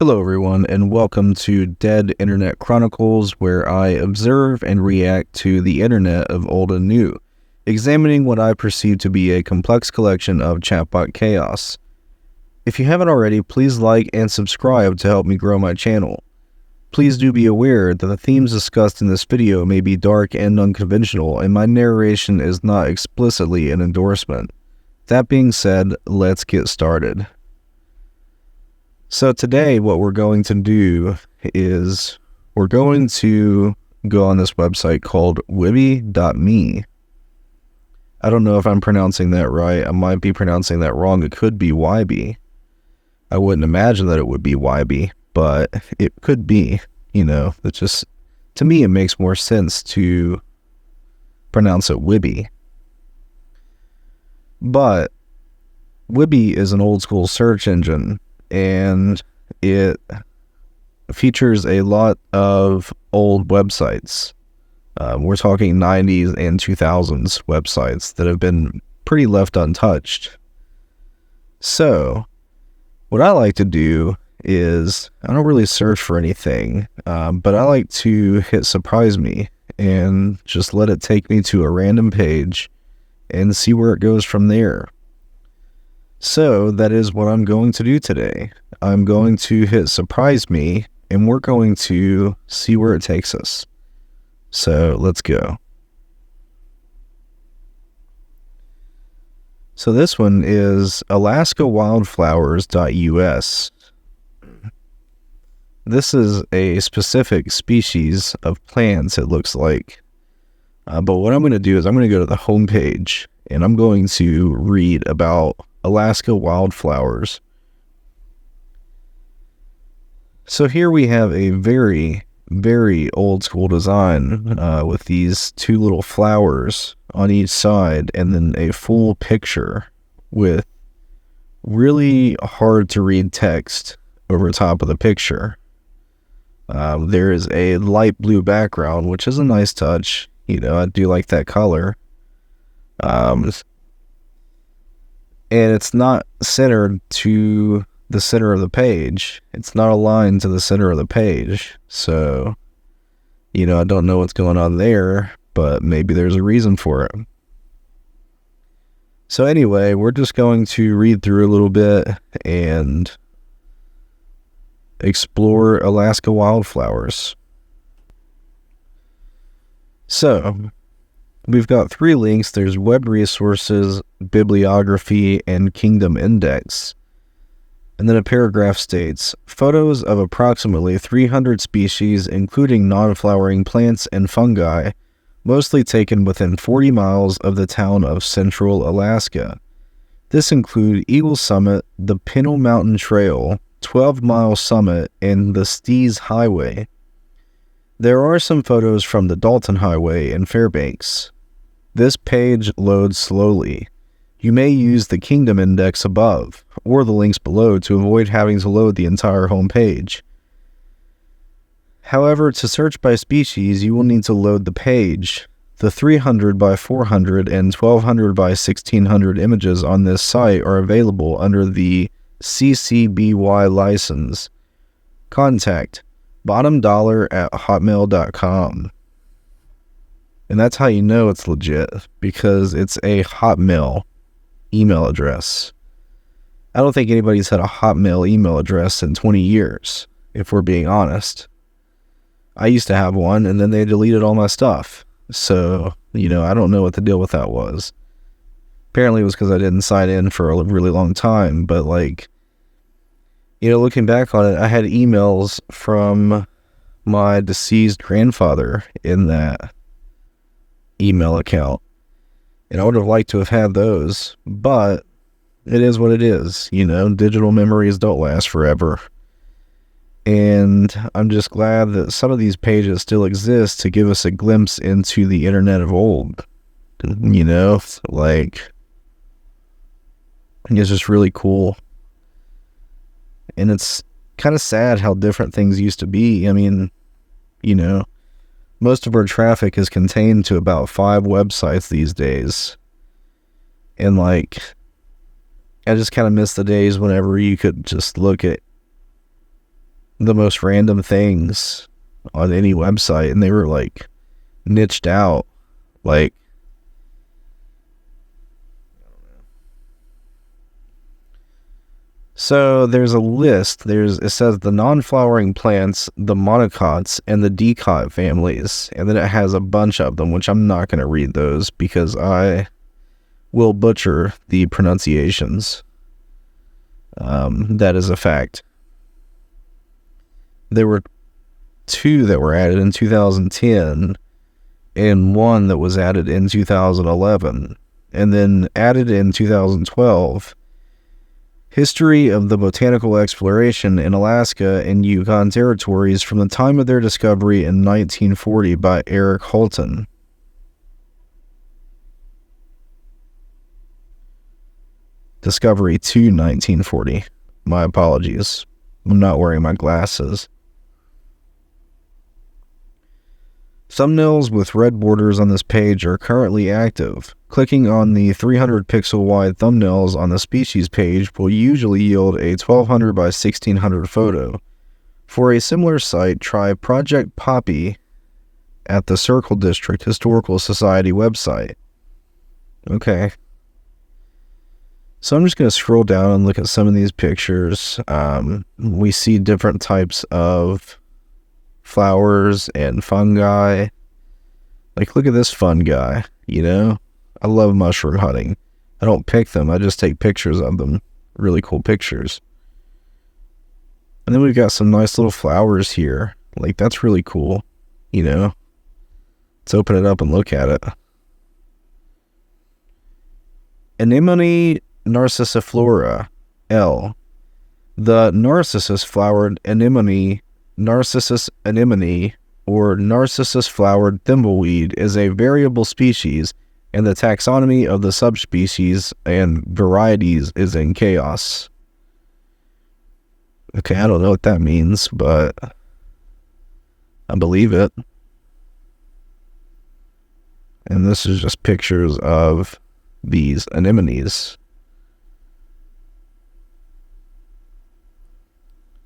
Hello everyone, and welcome to Dead Internet Chronicles, where I observe and react to the internet of old and new, examining what I perceive to be a complex collection of chatbot chaos. If you haven't already, please like and subscribe to help me grow my channel. Please do be aware that the themes discussed in this video may be dark and unconventional, and my narration is not explicitly an endorsement. That being said, let's get started. So today what we're going to do is we're going to go on this website called Wibby.me. I don't know if I'm pronouncing that right. I might be pronouncing that wrong. It could be Wyby. I wouldn't imagine that it would be Wyby, but it could be. You know, it's just, to me, it makes more sense to pronounce it Wibby. But Wibby is an old school search engine, and it features a lot of old websites. We're talking 90s and 2000s websites that have been pretty left untouched. So, what I like to do is, I don't really search for anything, but I like to hit surprise me and just let it take me to a random page and see where it goes from there. So that is what I'm going to do today. I'm going to hit surprise me, and we're going to see where it takes us. So let's go. So this one is alaskawildflowers.us. This is a specific species of plants, it looks like. But what I'm going to do is I'm going to go to the home page, and I'm going to read about Alaska wildflowers. So here we have a very, very old school design with these two little flowers on each side, and then a full picture with really hard to read text over top of the picture. There is a light blue background, which is a nice touch. You know, I do like that color. And it's not centered to the center of the page. It's not aligned to the center of the page. So, you know, I don't know what's going on there, but maybe there's a reason for it. So anyway, we're just going to read through a little bit and explore Alaska wildflowers. So, we've got 3 links. There's web resources, bibliography, and Kingdom Index. And then a paragraph states, photos of approximately 300 species, including non-flowering plants and fungi, mostly taken within 40 miles of the town of Central Alaska. This include Eagle Summit, the Pinnacle Mountain Trail, 12-Mile Summit, and the Stees Highway. There are some photos from the Dalton Highway in Fairbanks. This page loads slowly. You may use the Kingdom Index above, or the links below to avoid having to load the entire home page. However, to search by species, you will need to load the page. The 300 by 400 and 1200 by 1600 images on this site are available under the CC BY license. Contact bottomdollar@hotmail.com. And that's how you know it's legit, because it's a Hotmail email address. I don't think anybody's had a Hotmail email address in 20 years, if we're being honest. I used to have one, and then they deleted all my stuff. So, you know, I don't know what the deal with that was. Apparently it was because I didn't sign in for a really long time, but like, you know, looking back on it, I had emails from my deceased grandfather in that email account. And I would have liked to have had those, but it is what it is. You know, digital memories don't last forever. And I'm just glad that some of these pages still exist to give us a glimpse into the internet of old. You know, like, it's just really cool. And it's kind of sad how different things used to be. I mean, you know, most of our traffic is contained to about 5 websites these days. And like, I just kind of miss the days whenever you could just look at the most random things on any website, and they were like niched out. Like, so there's a list. It says the non-flowering plants, the monocots, and the dicot families, and then it has a bunch of them, which I'm not going to read those because I will butcher the pronunciations. That is a fact. There were 2 that were added in 2010 and 1 that was added in 2011, and then added in 2012. History of the botanical exploration in Alaska and Yukon territories from the time of their discovery in 1940 by Eric Holton. Discovery to 1940. My apologies. I'm not wearing my glasses. Thumbnails with red borders on this page are currently active. Clicking on the 300 pixel wide thumbnails on the species page will usually yield a 1200 by 1600 photo. For a similar site, try Project Poppy at the Circle District Historical Society website. Okay. So I'm just going to scroll down and look at some of these pictures. We see different types of flowers and fungi. Like, look at this fun guy, you know? I love mushroom hunting. I don't pick them, I just take pictures of them. Really cool pictures. And then we've got some nice little flowers here. Like, that's really cool, you know? Let's open it up and look at it. Anemone narcissiflora, L. The narcissus-flowered anemone, Narcissus anemone, or narcissus-flowered thimbleweed is a variable species, and the taxonomy of the subspecies and varieties is in chaos. Okay, I don't know what that means, but I believe it. And this is just pictures of these anemones.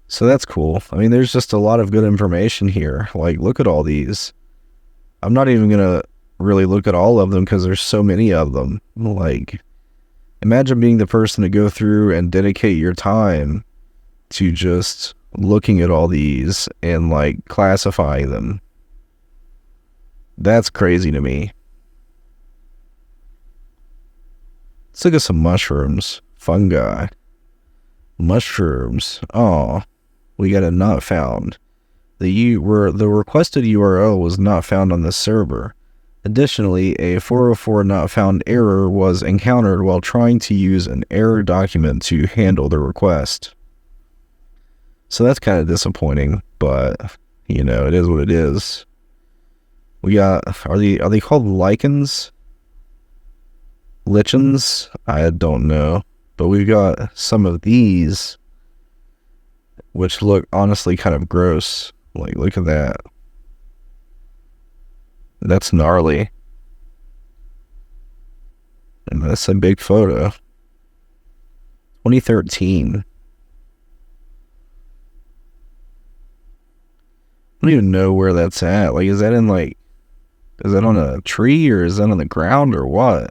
So that's cool. I mean, there's just a lot of good information here. Like, look at all these. I'm not even going to really look at all of them because there's so many of them. Like, imagine being the person to go through and dedicate your time to just looking at all these and, like, classifying them. That's crazy to me. Let's look at some mushrooms. Fungi. Mushrooms. Oh, we got a not found. The requested URL was not found on the server. Additionally, a 404 not found error was encountered while trying to use an error document to handle the request. So that's kind of disappointing, but you know, it is what it is. We got, are they called lichens? Lichens? I don't know. But we've got some of these, which look honestly kind of gross. Like, look at that. That's gnarly. And that's a big photo. 2013. I don't even know where that's at. Like, is that on a tree, or is that on the ground, or what?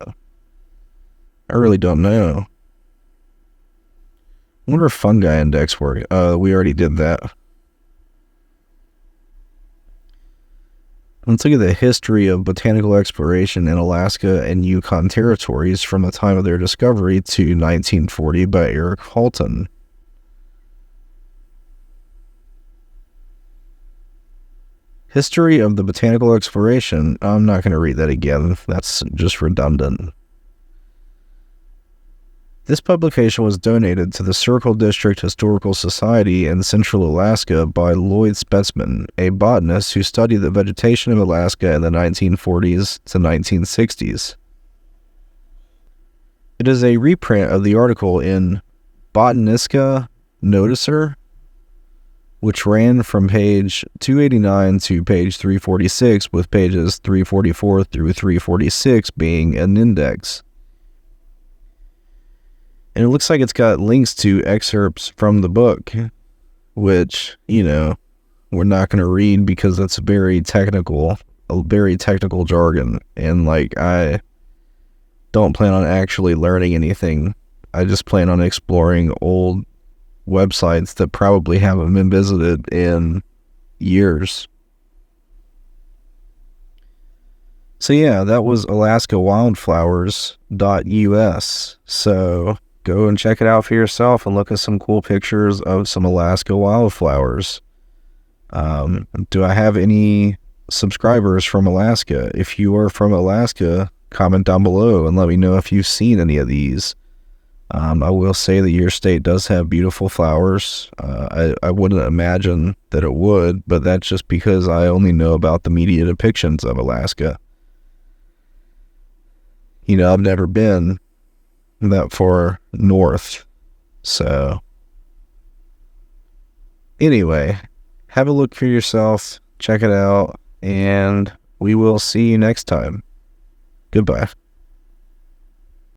I really don't know. I wonder if fungi index work. We already did that. Let's look at the history of botanical exploration in Alaska and Yukon territories from the time of their discovery to 1940 by Eric Holton. History of the botanical exploration. I'm not going to read that again. That's just redundant. This publication was donated to the Circle District Historical Society in Central Alaska by Lloyd Spetzman, a botanist who studied the vegetation of Alaska in the 1940s to 1960s. It is a reprint of the article in Botanistica Noticer, which ran from page 289 to page 346, with pages 344 through 346 being an index. And it looks like it's got links to excerpts from the book. which, we're not going to read because that's very technical jargon. And like, I don't plan on actually learning anything. I just plan on exploring old websites that probably haven't been visited in years. So yeah, that was alaskawildflowers.us. So go and check it out for yourself and look at some cool pictures of some Alaska wildflowers. Do I have any subscribers from Alaska? If you are from Alaska, comment down below and let me know if you've seen any of these. I will say that your state does have beautiful flowers. I wouldn't imagine that it would, but that's just because I only know about the media depictions of Alaska. I've never been that far north. So anyway, have a look for yourself, check it out, and we will see you next time. Goodbye.